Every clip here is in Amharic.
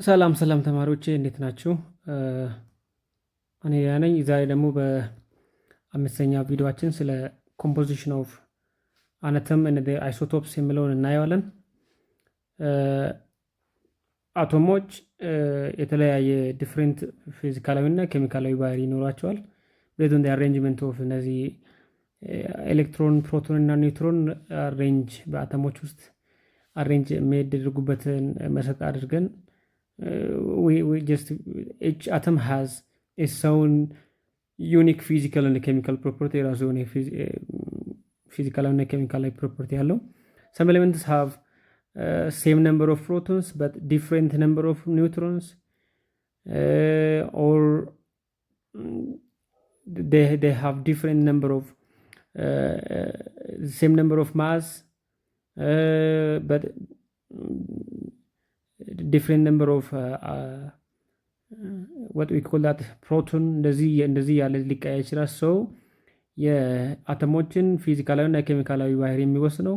ሰላም ሰላም ተማሪዎቼ እንዴት ናችሁ? እኔ ደህና ነኝ። ዛሬ ደግሞ በአምስተኛ ቪዲዮአችን ስለ ኮምፖዚሽን ኦፍ አተም ኤንድ አይሶቶፕስ የሚለውን እናየዋለን። አቶሞች የተለያየ ዲፍረንት ፊዚካላዊ እና ኬሚካላዊ ባህሪ ይኖራቸዋል። ቤዝድ ኦን አሬንጅመንት ኦፍ እነዚህ ኤሌክትሮን፣ ፕሮቶን እና ኒውትሮን አሬንጅ በአተሞች ውስጥ አሬንጅ የሚያደርጉበትን መሰረት አድርገን each atom has its own unique physical and chemical property የራሱ የሆነ physical and chemical property ያለው. Some elements have same number of protons but different number of neutrons, or they have different number of same number of mass, but different number of what we call that proton እንደዚህ ያለ ሊቀያየር ይችላል። ሰው የአተሞችን ፊዚካላዊ እና ኬሚካላዊ ባህሪ የሚወስነው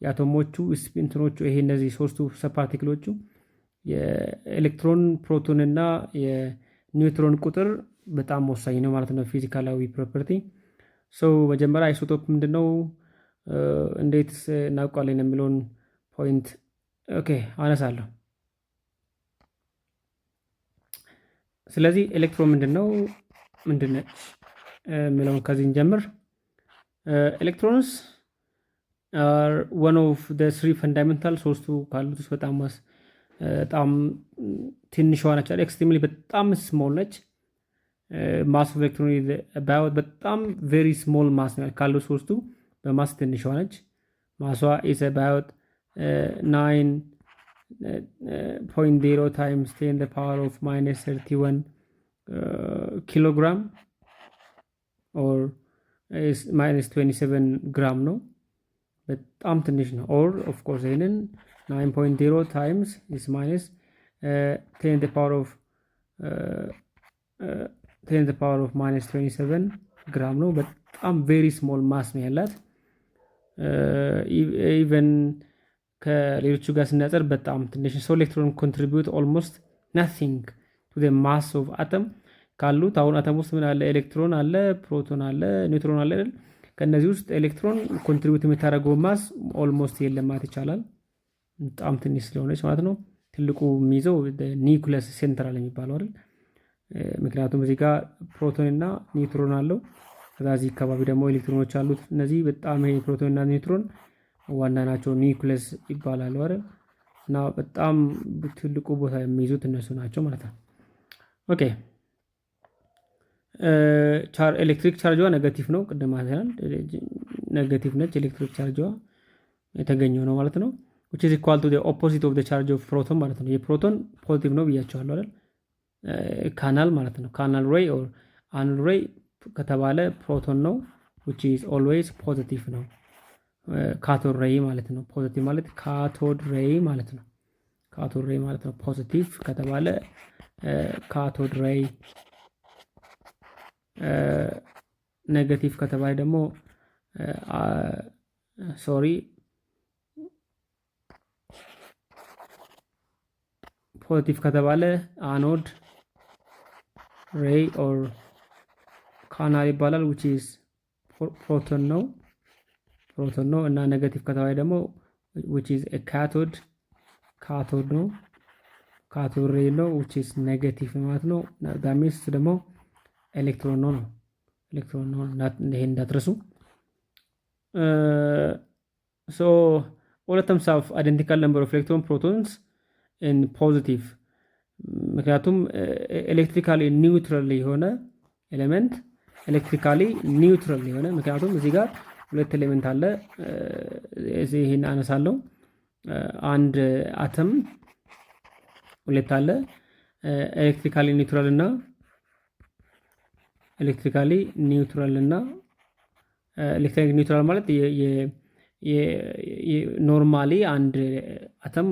የአተሞቹ ስፒንትኖቹ ይሄ እነዚህ ሶስቱ ሰፓርቲክሎቹ የኤሌክትሮን፣ ፕሮቶን እና የኒውትሮን ቁጥር በጣም ወሳኝ ነው ማለት ነው ፊዚካላዊ ፕሮፐርቲ። ሰው መጀመሪያ አይሶቶፕ ምንድነው፣ እንዴት እናውቃለን የሚለውን ፖይንት አነሳለሁ። ስለዚህ ኤሌክትሮን ምንድነች የሚለውን ከዚህ እንጀምር። ኤሌክትሮንስ are one of the three fundamental ሶስቱ ካሉት ውስጥ በጣም ትንሿ ነች። ኤክስትሪምሊ በጣም ስሞል ነች። ማስ ኦፍ ኤሌክትሮን about በጣም very small ማስ ነው ካሉት ሶስቱ በማስ ትንሿ ነች። ማሷ is about 9.0 times 10 the power of minus 31 kilogram or is minus 27 gram ነው። በጣም ትንሽ ነው። or of course ይሄንን 9.0 times is minus 10 the power of minus 27 gram ነው። በጣም very small mass ነው ያላት። even ከሌሎቹ ጋር ስናጸር በጣም ትንሽ ሰው ኤሌክትሮን ኮንትሪቢዩት ኦልሞስት ናቲንግ ቱ ዘ ማስ ኦፍ አተም ካሉት አሁን አተም ውስጥ ምን አለ? ኤሌክትሮን አለ፣ ፕሮቶን አለ፣ ኒውትሮን አለ አይደል? ከነዚህ ውስጥ ኤሌክትሮን ኮንትሪቢዩት የምታደርገው ማስ ኦልሞስት የለም ማለት ይቻላል። በጣም ትንሽ ስለሆነች ማለት ነው። ትልቁ የሚይዘው ኒውክለስ ሴንትራል የሚባለው አይደል? ምክንያቱም እዚህ ጋር ፕሮቶን እና ኒውትሮን አለው። ከዚህ አካባቢ ደግሞ ኤሌክትሮኖች አሉት። እነዚህ በጣም ይሄ ፕሮቶን እና ኒውትሮን ዋና ናቸው፣ ኒውክለስ ይባላሉ አይደል? እና በጣም ትልቁ ቦታ የሚይዙት እነሱ ናቸው ማለት ነው። ኦኬ ኤሌክትሪክ ቻርጅዋ ኔጋቲቭ ነው። ቅድም አይተናል። ኔጋቲቭ ነች ኤሌክትሪክ ቻርጅዋ የተገኘው ነው ማለት ነው። which is equal to the opposite of the charge of proton ማለት ነው። የፕሮቶን ፖዚቲቭ ነው ብያቸዋለሁ አይደል? ካናል ማለት ነው። ካናል ሬይ or anal ray ከተባለ ፕሮቶን ነው which is always positive ነው። ካቶድ ሬይ ማለት ነው። ፖዚቲቭ ማለት ካቶድ ሬይ ማለት ነው። ካቶድ ሬይ ማለት ነው። ፖዚቲቭ ከተባለ ካቶድ ሬይ፣ ኔጋቲቭ ከተባለ ደግሞ ፖዚቲቭ ከተባለ አኖድ ሬይ ኦር ካናል ይባላል which is ፕሮቶን ነው እና ኔጋቲቭ ከተባለ ደግሞ which is a cathode ነው። ካቶድ ሬይ ነው which is ኔጋቲቭ ማለት ነው። that means ደግሞ ኤሌክትሮን ነው። ይሄን እንዳትረሱ። so all atoms have identical number of electron protons and positive ምክንያቱም ኤሌክትሪካሊ ኒውትራል የሆነ ኤሌመንት ምክንያቱም እዚህ ጋር ሁለት ኤሌመንት አለ። ይሄን አነሳለሁ። አንድ አተም ሁለት አለ፣ ኤሌክትሪካሊ ኒውትራል እና ኤሌክትሪካሊ ኒውትራል ማለት ኖርማሊ አንድ አተም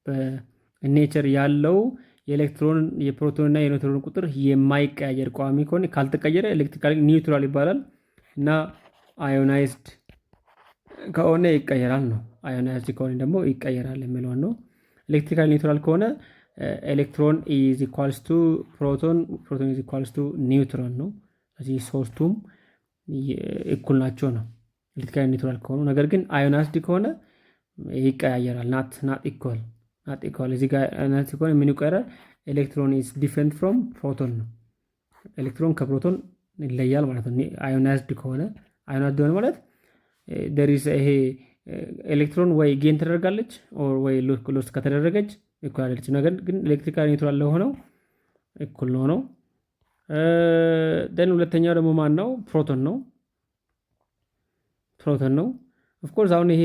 በኔቸር ያለው የኤሌክትሮን፣ የፕሮቶን እና የኒውትሮን ቁጥር የማይቀያየር ቋሚ ከሆነ ካልተቀየረ ኤሌክትሪካሊ ኒውትራል ይባላል እና አዮናይዝድ ከሆነ ይቀየራል ነው። አዮናይዝድ ከሆነ ደግሞ ይቀየራል የሚለው ነው። ኤሌክትሪካሊ ኒውትራል ከሆነ ኤሌክትሮን ኢዝ ኢኳልስ ቱ ፕሮቶን፣ ፕሮቶን ኢዝ ኢኳልስ ቱ ኒውትሮን ነው። ስለዚህ ሶስቱም እኩል ናቸው ነው ኤሌክትሪካል ኒውትራል ከሆኑ። ነገር ግን አዮናይዝድ ከሆነ ይቀያየራል። ናት ኢኳል እዚህ ጋር አዮናይዝድ ከሆነ ምን ይቀየራል? ኤሌክትሮን ኢዝ ዲፍረንት ፍሮም ፕሮቶን ነው። ኤሌክትሮን ከፕሮቶን ይለያል ማለት ነው። አዮናይዝድ ከሆነ አዮናይዝድ ሆነ ማለት ደሪስ ይሄ ኤሌክትሮን ወይ ጌን ተደርጋለች ወይ ሎስ ከተደረገች እኩል አይደለች። ነገር ግን ኤሌክትሪካል ኒውትራል ለሆነው እኩል ነው። ደን ሁለተኛው ደግሞ ማን ነው? ፕሮቶን ነው። ኦፍ ኮርስ አሁን ይሄ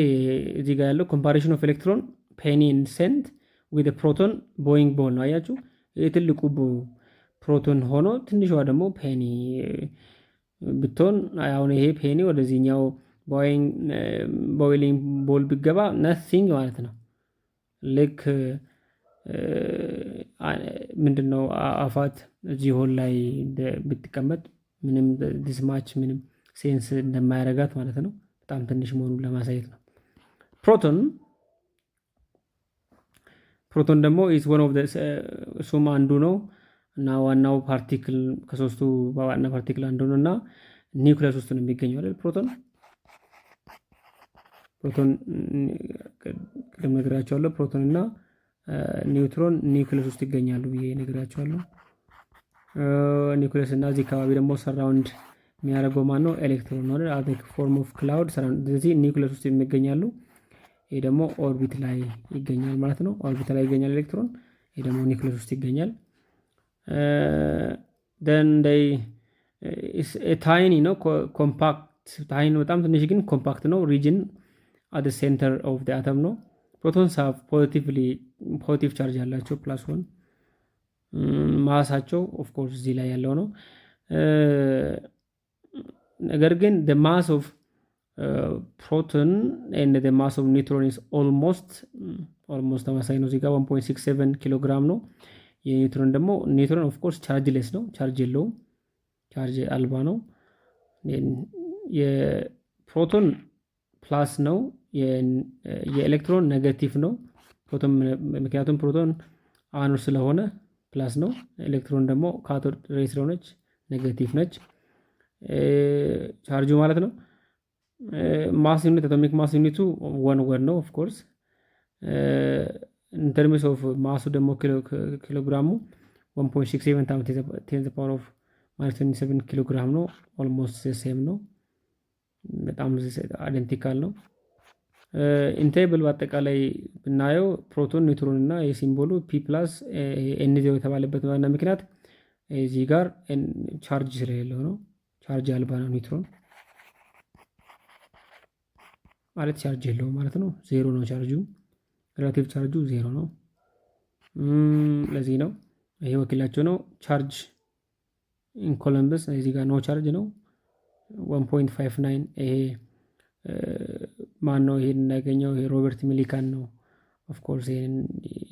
እዚህ ጋር ያለው ኮምፓሪሽን ኦፍ ኤሌክትሮን ፔኒ ኤንድ ሴንት ዊዝ ፕሮቶን ቦይንግ ቦል ነው። አያችሁ ይሄ ትልቁ ፕሮቶን ሆኖ ትንሿ ደግሞ ፔኒ ብትሆን፣ አሁን ይሄ ፔኒ ወደዚህኛው ቦይሊንግ ቦል ቢገባ ነቲንግ ማለት ነው። ልክ ምንድነው አፋት እዚህ ሆል ላይ ብትቀመጥ ምንም ዲስማች ምንም ሴንስ እንደማያረጋት ማለት ነው። በጣም ትንሽ መሆኑን ለማሳየት ነው። ፕሮቶን ደግሞ ኢዝ ዋን ኦፍ ዘ እሱም አንዱ ነው እና ዋናው ፓርቲክል ከሶስቱ ዋና ፓርቲክል አንዱ ነው እና ኒውክሊየስ ውስጥ ነው የሚገኘው አይደል? ፕሮቶን ቅድም ነግራቸዋለሁ። ፕሮቶን እና ኒውትሮን ኒውክሊየስ ውስጥ ይገኛሉ ብዬ ነግራቸዋለሁ። ኒውክሊየስ እና እዚህ አካባቢ ደግሞ ሰራውንድ የሚያደርገው ማን ነው? ኤሌክትሮን ነው አይደል? ፎርም ኦፍ ክላውድ ሰራውንድ። ስለዚህ ኒውክሊየስ ውስጥ የሚገኛሉ። ይሄ ደግሞ ኦርቢት ላይ ይገኛል ማለት ነው። ኦርቢት ላይ ይገኛል ኤሌክትሮን። ይሄ ደግሞ ኒውክሊየስ ውስጥ ይገኛል። then they is a tiny ነው ኮምፓክት ታይኒ በጣም ትንሽ ግን ኮምፓክት ነው። ሪጅን at the center of the atom ነው። ፕሮቶንስ have ፖዚቲቭ ቻርጅ ያላቸው +1 ማሳቸው ኦፍ ኮርስ እዚህ ላይ ያለው ነው። ነገር ግን the mass of proton and the mass of neutron is almost ተመሳሳይ ነው። እዚህ ጋር 1.67 ኪሎ ግራም ነው። የኒውትሮን ደግሞ ኒውትሮን ኦፍ ኮርስ ቻርጅሌስ ነው፣ ቻርጅ የለውም፣ ቻርጅ አልባ ነው። የፕሮቶን ፕላስ ነው፣ የኤሌክትሮን ኔጌቲቭ ነው። ፕሮቶን ምክንያቱም ፕሮቶን አኖድ ስለሆነ ፕላስ ነው። ኤሌክትሮን ደግሞ ካቶድ ሬይ ስለሆነች ኔጌቲቭ ነች ቻርጁ ማለት ነው። ማስ ዩኒት አቶሚክ ማስ ዩኒቱ 1 ነው ኦፍ ኮርስ። in terms of ማሱ ደግሞ ኪሎግራሙ 1.67 times 10 to the power of -27 ኪሎግራም ነው። ኦልሞስት ሴም ነው፣ በጣም አይደንቲካል ነው። ኢንቴብል በአጠቃላይ ብናየው ፕሮቶን ኒውትሮን እና የሲምቦሉ ፒ ፕላስ ኤን0 የተባለበት ዋና ምክንያት እዚህ ጋር ቻርጅ ስለሌለው ነው። ቻርጅ አልባ ነው ኒውትሮን ማለት ቻርጅ የለውም ማለት ነው። ዜሮ ነው ቻርጁ፣ ሪላቲቭ ቻርጁ ዜሮ ነው። ለዚህ ነው ይሄ ወኪላቸው ነው። ቻርጅ ኢን ኮሎምበስ እዚህ ጋር ኖ ቻርጅ ነው 1.59። ይሄ ማን ነው ይሄን ያገኘው? ይሄ ሮበርት ሚሊካን ነው ኦፍ ኮርስ ይሄን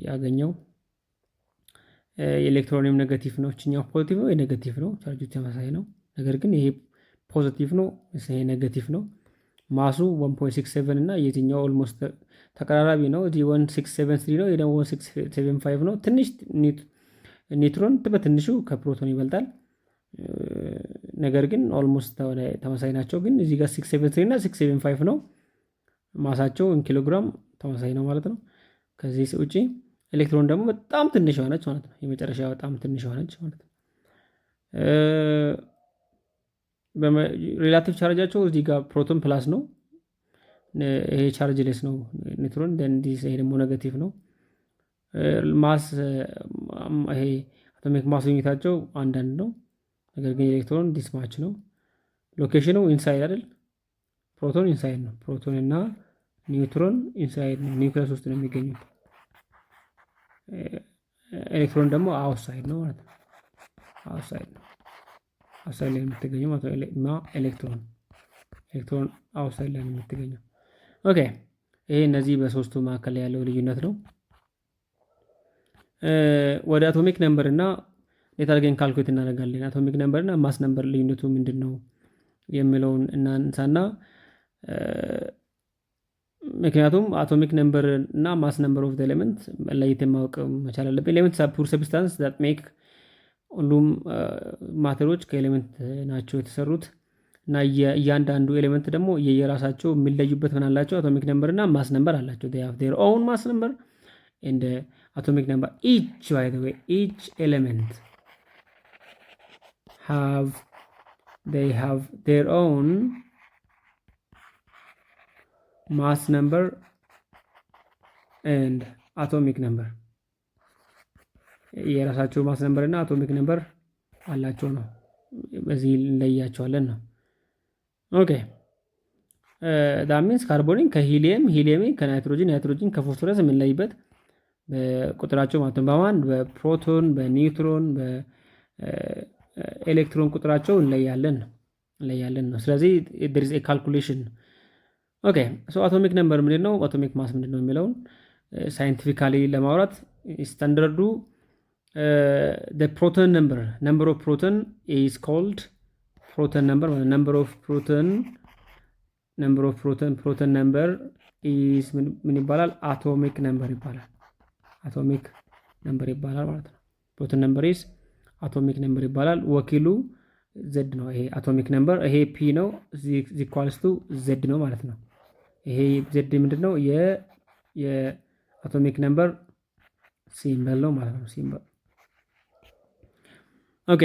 ያገኘው። የኤሌክትሮኒየም ኔጌቲቭ ነው፣ እችኛው ፖዚቲቭ ነው፣ የኔጌቲቭ ነው። ቻርጁ ተመሳሳይ ነው። ነገር ግን ይሄ ፖዚቲቭ ነው፣ ይሄ ኔጌቲቭ ነው። ማሱ 1.67 እና የዚህኛው ኦልሞስት ተቀራራቢ ነው። እዚህ 1673 ነው፣ የደሞ 1675 ነው። ትንሽ ኒውትሮን በትንሹ ከፕሮቶን ይበልጣል። ነገር ግን ኦልሞስት ተመሳሳይ ናቸው። ግን እዚህ ጋር 673 እና 675 ነው ማሳቸው፣ ኪሎግራም ተመሳሳይ ነው ማለት ነው። ከዚህ ውጪ ኤሌክትሮን ደግሞ በጣም ትንሽ ሆነች ማለት ነው። የመጨረሻ በጣም ትንሽ ሆነች ማለት ነው። ሪላቲቭ ቻርጃቸው እዚህ ጋር ፕሮቶን ፕላስ ነው፣ ይሄ ቻርጅ ሌስ ነው ኒውትሮን። ይሄ ደግሞ ኔጌቲቭ ነው። ማስ ይሄ አቶሚክ ማስ ዩኒታቸው አንዳንድ ነው። ነገር ግን ኤሌክትሮን ዲስማች ነው። ሎኬሽኑ ኢንሳይድ አይደል? ፕሮቶን ኢንሳይድ ነው። ፕሮቶን እና ኒውትሮን ኢንሳይድ ነው፣ ኒውክሊየስ ውስጥ ነው የሚገኙት። ኤሌክትሮን ደግሞ አውትሳይድ ነው ማለት ነው። አውትሳይድ ነው፣ አውትሳይድ ላይ የምትገኘው ማለት ነው። ኤሌክትሮን አውትሳይድ ላይ ነው የምትገኘው። ኦኬ፣ ይሄ እነዚህ በሶስቱ መካከል ያለው ልዩነት ነው። ወደ አቶሚክ ነምበር እና እንዴት አድርገን ካልኩሌት እናደርጋለን? አቶሚክ ነምበር እና ማስ ነምበር ልዩነቱ ምንድን ነው የሚለውን እናንሳና ምክንያቱም አቶሚክ ነምበር እና ማስ ነምበር ኦፍ ኤሌመንት ለይት ማወቅ መቻል አለብን። ኤሌመንት ፑር ሰብስታንስ ዛት ሜክ ሁሉም ማተሮች ከኤሌመንት ናቸው የተሰሩት እና እያንዳንዱ ኤሌመንት ደግሞ የየራሳቸው የሚለዩበት ምን አላቸው? አቶሚክ ነምበር እና ማስ ነምበር አላቸው። they have their own mass number and atomic number. Each, by the way, each element they have their own mass number and atomic number. የራሳቸው ማስ ነምበር እና አቶሚክ ነምበር አላቸው ነው። በዚህ እንለያቸዋለን ነው። ኦኬ that means ካርቦኒን ከሂሊየም፣ ሂሊየምን ከናይትሮጂን፣ ናይትሮጂን ከፎስፎረስ የምንለይበት በቁጥራቸው ማለት ነው። በማን በፕሮቶን፣ በኒውትሮን፣ በኤሌክትሮን ቁጥራቸው እንለያለን ነው። ስለዚህ there is a calculation. ኦኬ ሶ አቶሚክ ነምበር ምንድነው? አቶሚክ ማስ ምንድነው የሚለውን ሳይንቲፊካሊ ለማውራት ስታንዳርዱ the proton number of proton is called proton number. number of proton number is ምን ይባላል? አቶሚክ ነምበር ይባላል። አቶሚክ ነምበር ይባላል ማለት ነው። ፕሮቶን ነምበር is አቶሚክ ነምበር ይባላል። ወኪሉ z ነው። ይሄ አቶሚክ ነምበር ይሄ p ነው equals to z ነው ማለት ነው። ይሄ z ምንድነው? የአቶሚክ ነምበር ሲምበል ነው ማለት ነው። ሲምበል ኦኬ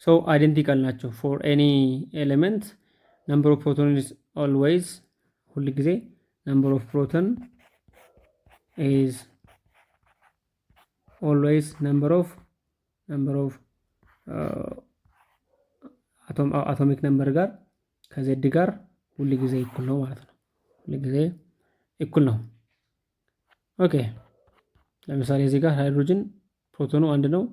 ሶ አይደንቲካል ናቸው። for any element number of proton is always ሁሉ ጊዜ number of proton is always number of atomic number ጋር ከz ጋር ሁሉ ጊዜ እኩል ነው ማለት ነው። ሁሉ ጊዜ እኩል ነው። ኦኬ ለምሳሌ እዚህ ጋር ሃይድሮጅን ፕሮቶኑ 1 ነው፣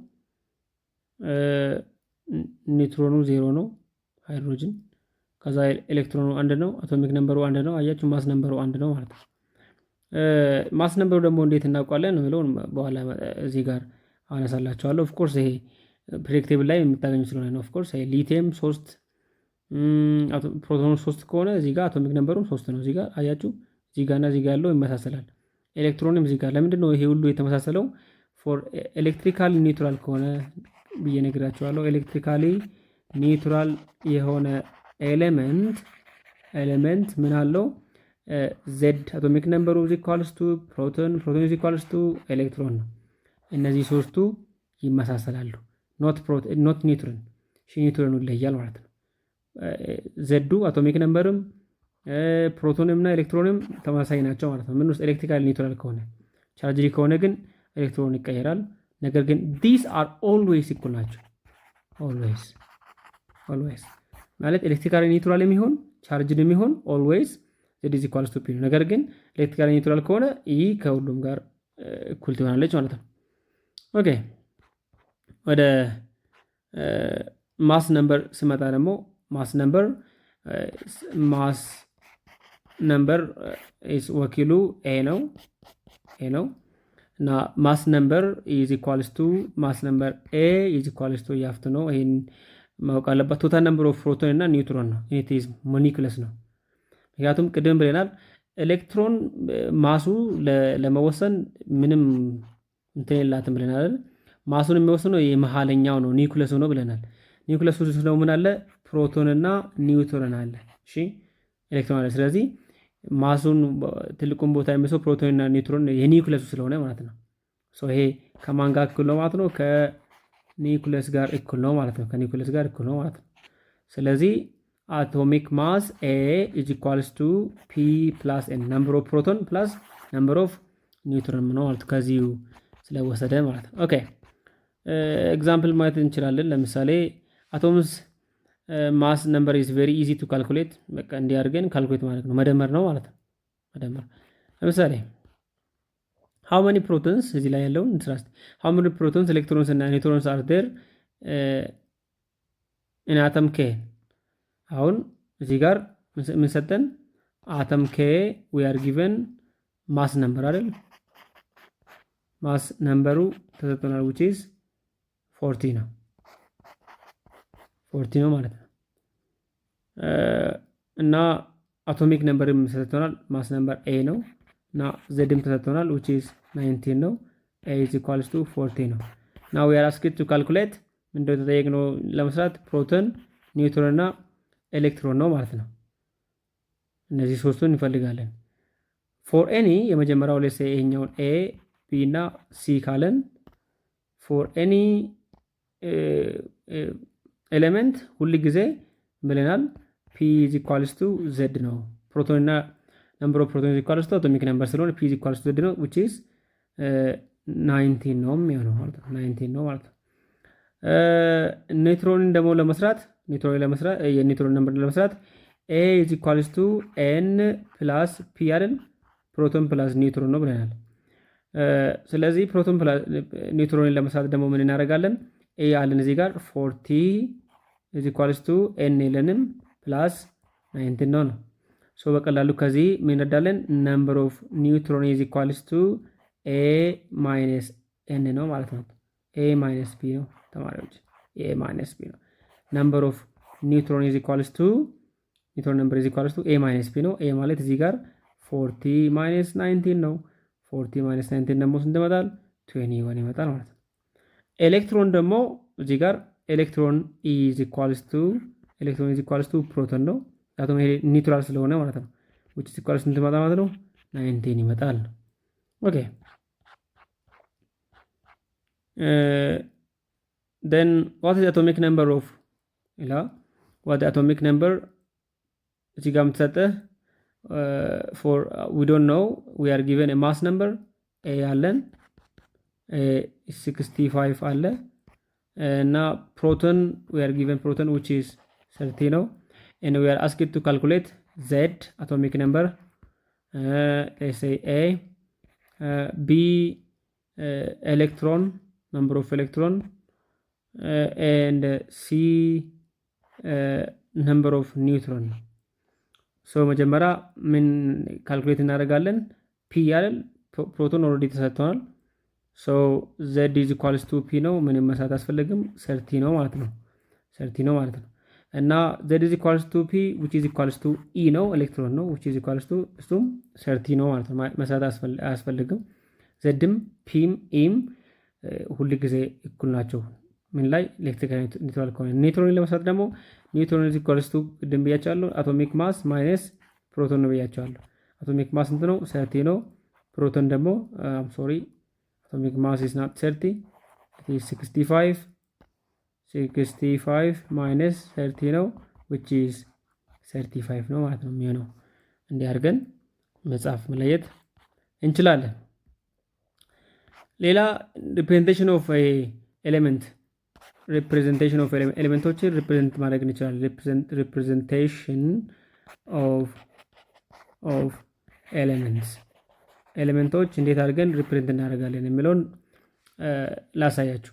ኒውትሮኑ 0 ነው። ሃይድሮጅን ከዛ ኤሌክትሮኑ 1 ነው፣ አቶሚክ ነምበሩ 1 ነው። አያችሁ ማስ ነምበሩ 1 ነው ማለት ነው። ማስ ነምበሩ ደግሞ እንዴት እናውቃለን ነው የሚለውን በኋላ እዚህ ጋር አነሳላችኋለሁ። ኦፍ ኮርስ ይሄ ፕሬዲክቴብል ላይ የምታገኙ ስለሆነ ነው። ኦፍ ኮርስ ይሄ ሊቲየም 3 ፕሮቶኑ 3 ከሆነ እዚህ ጋር አቶሚክ ነምበሩም 3 ነው። እዚህ ጋር አያችሁ እዚህ ጋርና እዚህ ጋር ያለው ይመሳሰላል። ኤሌክትሮንም እዚህ ጋር ለምንድን ነው ይሄ ሁሉ የተመሳሰለው? ፎር ኤሌክትሪካሊ ኒውትራል ከሆነ ብዬ ነግራችኋለሁ። ኤሌክትሪካሊ ኒውትራል የሆነ ኤሌመንት ምን አለው? ዜድ አቶሚክ ነምበሩ ኢዝ ኢኳልስ ቱ ፕሮቶን ኢዝ ኢኳልስ ቱ ኤሌክትሮን ነው። እነዚህ ሶስቱ ይመሳሰላሉ። ኖት ኒውትሮን ኒውትሮኑ ይለያል ማለት ነው። ዘዱ አቶሚክ ነምበርም ፕሮቶንም እና ኤሌክትሮንም ተመሳሳይ ናቸው ማለት ነው። ምን ውስጥ ኤሌክትሪካሊ ኒውትራል ከሆነ ቻርጅድ ከሆነ ግን ኤሌክትሮን ይቀየራል። ነገር ግን these are always equal ናቸው። always ማለት ኤሌክትሪካሊ ኒውትራል የሚሆን ቻርጅድ የሚሆን always z is equals to p ነው። ነገር ግን ኤሌክትሪካሊ ኒውትራል ከሆነ ይህ ከሁሉም ጋር እኩል ትሆናለች ማለት ነው። ኦኬ ወደ ማስ ነምበር ስመጣ ደግሞ ማስ ነምበር is ወኪሉ a ነው እና ማስ ነምበር is equals to ማስ ነምበር a is equals to ያፍት ነው። ይሄን ማወቅ አለበት። ቶታል ነምበር ኦፍ ፕሮቶን እና ኒውትሮን ነው። it is molecules ነው። ምክንያቱም ቅድም ብለናል ኤሌክትሮን ማሱ ለመወሰን ምንም እንትን የላትም ብለናል። ማሱን የሚወስነው የመሃለኛው ነው ኒውክለሱ ነው ብለናል። ኒውክለሱ ነው ምን አለ? ፕሮቶን እና ኒውትሮን አለ። እሺ ኤሌክትሮን አለ። ስለዚህ ማሱን ትልቁን ቦታ የሚሰው ፕሮቶን እና ኒውትሮን የኒውክለሱ ስለሆነ ማለት ነው። ሶ ይሄ ከማን ጋር እኩል ነው ማለት ነው? ከኒውክለስ ጋር እኩል ነው ማለት ነው። ከኒውክለስ ጋር እኩል ነው ማለት ነው። ስለዚህ atomic mass A is equals to P plus N number of proton plus number of neutron ነው ማለት ከዚሁ ስለወሰደ ማለት ነው። ኦኬ ኤግዛምፕል ማየት እንችላለን። ለምሳሌ አቶምስ ማስ ነምበር is very easy to calculate። በቃ እንዲህ አድርገን ካልኩሌት ማድረግ ነው መደመር ነው ማለት ነው። መደመር ለምሳሌ how many protons እዚህ ላይ ያለውን እንስራስ how many protons electrons እና neutrons are there in atom K። አሁን እዚህ ጋር ምን ሰጠን? አተም K we are given ማስ ነምበር አይደል? ማስ ነምበሩ ተሰጥቶናል which is 40 ነው። 40 ነው ማለት ነው። እና አቶሚክ ነምበርም ተሰጥቶናል። ማስ ነምበር ኤ ነው እና ዘድም ተሰጥቶናል which is 19 ነው። a is equals to 40 ነው። now we are asked to calculate ምንድነው የተጠየቅነው ለመስራት ፕሮቶን፣ ኒውትሮን እና ኤሌክትሮን ነው ማለት ነው። እነዚህ ሶስቱን እንፈልጋለን። for any የመጀመሪያው let's say ይሄኛውን a b እና c ካለን for any ኤሌመንት ሁሉ ጊዜ ብለናል p is equals to z ነው። ፕሮቶን እና number of protons equals to atomic number ስለሆነ p is equals to z ነው which is 19 ነው የሚሆነው ማለት ነው። 19 ነው ማለት ነው። ኒውትሮንን ደግሞ ለመስራት የኒውትሮን ነምበር ለመስራት a is equals to n plus p አይደል? ፕሮቶን ፕላስ ኒውትሮን ነው ብለናል። ስለዚህ ፕሮቶን ፕላስ ኒውትሮንን ለመስራት ደግሞ ምን እናደርጋለን? a አለን እዚህ ጋር 40 is equals to n የለንም ፕላስ 19 ነው ነው። ሶ በቀላሉ ከዚህ ምን እንረዳለን? number of neutron is equals to a minus n ነው ማለት ነው። a minus p ነው ተማሪዎች፣ a minus p ነው። number of neutron is equals to neutron number is equals to a minus p ነው። a ማለት እዚህ ጋር 40 minus 19 ነው። 40 minus 19 ደግሞ ስንት ይመጣል? 21 ይመጣል ማለት ነው። ኤሌክትሮን ደግሞ እዚህ ጋር ኤሌክትሮን is equals to ፕሮቶን ነው። ምክንያቱም ይሄ ኒውትራል ስለሆነ ማለት ነው። which is equals ስንት ይመጣል ማለት ነው? 19 ይመጣል። ኦኬ then what is the atomic number of what the atomic number እዚህ ጋር የምትሰጠህ for we don't know we are given a mass number a አለን 65 አለ እና proton we are given proton which is 30 ነው and we are asked to calculate z atomic number let's say a b electron number of electron and c number of neutron ሶ መጀመሪያ ምን ካልኩሌት እናደርጋለን? p ያለን ፕሮቶን ኦልሬዲ ተሰጥቷል። ሶ z is equals to p ነው። ምንም መስራት አስፈልግም 30 ነው ማለት ነው። 30 ነው ማለት ነው። እና z is equals to p which is equals to e ነው ኤሌክትሮን ነው which is equals to እሱም 30 ነው ማለት ነው። መስራት አያስፈልግም። zም pም eም ሁሉ ጊዜ እኩል ናቸው። ምን ላይ ኤሌክትሪካል ኒውትራል ከሆነ ኒውትሮን ለመስራት ደግሞ ኒውትሮን is equals to ቅድም ብያቸዋለሁ አቶሚክ ማስ ማይነስ ፕሮቶን ነው ብያቸዋለሁ። አቶሚክ ማስ ስንት ነው? 30 ነው። ፕሮቶን ደግሞ atomic mass is not 30 it is 65 minus 30 ነው which is 35 ነው ማለት ነው የሚሆነው። እንዲህ አድርገን መጻፍ መለየት እንችላለን። ሌላ representation of a element representation of ኤሌመንቶችን ሪፕሬዘንት ማድረግ እንችላለን። representation of ኤሌመንቶች እንዴት አድርገን ሪፕሬዘንት እናደርጋለን የሚለውን ላሳያችሁ።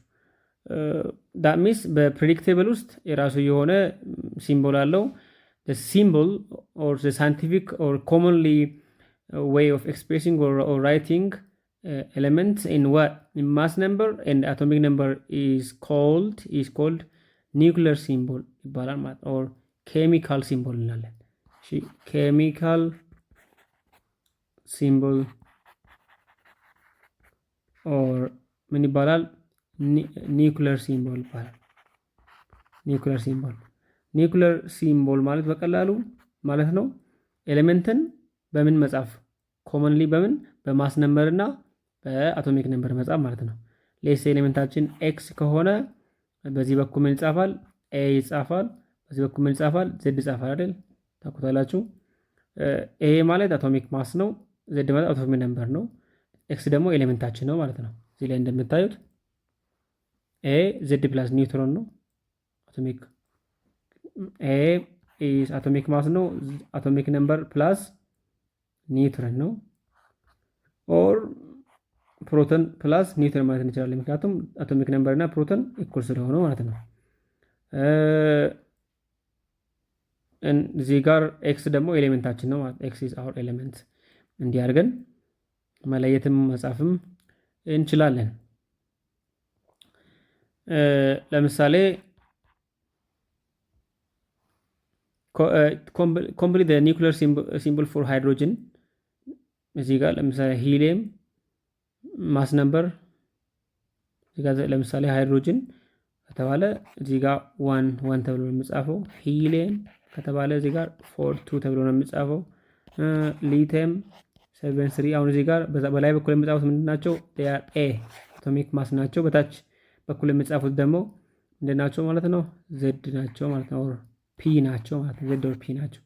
that means በፕሬዲክቴብል ውስጥ የራሱ የሆነ ሲምቦል አለው። the symbol or the scientific or commonly way of expressing or writing elements in what in mass number and atomic number is called nuclear symbol ይባላል ማለት or chemical symbol እንላለን። እሺ chemical symbol or ምን ይባላል? ኒውክሊየር ሲምቦል ይባላል። ኒውክሊየር ሲምቦል ማለት በቀላሉ ማለት ነው ኤሌመንትን በምን መጻፍ ኮመንሊ በማስ ነምበር እና በአቶሚክ ነምበር መጻፍ ማለት ነው። ሌስ ኤሌመንታችን ኤክስ ከሆነ በዚህ በኩል ምን ይጻፋል? ኤ ይጻፋል። በዚህ በኩል ምን ይጻፋል? ዜድ ይጻፋል አይደል? ታውቁታላችሁ። ኤ ማለት አቶሚክ ማስ ነው። ዜድ ማለት አቶሚክ ነምበር ነው። ኤክስ ደግሞ ኤሌመንታችን ነው ማለት ነው። እዚህ ላይ እንደምታዩት ኤ ዜድ ፕላስ ኒውትሮን ነው። አቶሚክ ኤ ኢዝ አቶሚክ ማስ ነው። አቶሚክ ነምበር ፕላስ ኒውትሮን ነው። ኦር ፕሮቶን ፕላስ ኒውትሮን ማለት እንችላለን። ምክንያቱም አቶሚክ ነምበር እና ፕሮቶን እኩል ስለሆነ ማለት ነው። እዚህ ጋር ኤክስ ደግሞ ኤሌመንታችን ነው ማለት ኤክስ ኢዝ አወር ኤሌመንት። እንዲህ አድርገን መለየትም መጻፍም እንችላለን። ለምሳሌ ኮምፕሊት ኒውክሊየር ሲምቦል ፎር ሃይድሮጅን እዚህ ጋር ለምሳሌ ሂሊየም ማስ ነምበር እዚህ ጋር ለምሳሌ ሃይድሮጅን ከተባለ እዚህ ጋር 1 ተብሎ ነው የሚጻፈው። ሂሊየም ከተባለ እዚህ ጋር 4 ተብሎ ነው የሚጻፈው። ሊቲየም 7 አሁን እዚህ ጋር በላይ በኩል የሚጻፉት ምንድን ናቸው? ኤ አቶሚክ ማስ ናቸው። በታች በኩል የሚጻፉት ደግሞ ምንድን ናቸው ማለት ነው? ዜድ ናቸው ማለት ነው። ፒ ናቸው ማለት ነው። ዜድ ኦር ፒ ናቸው።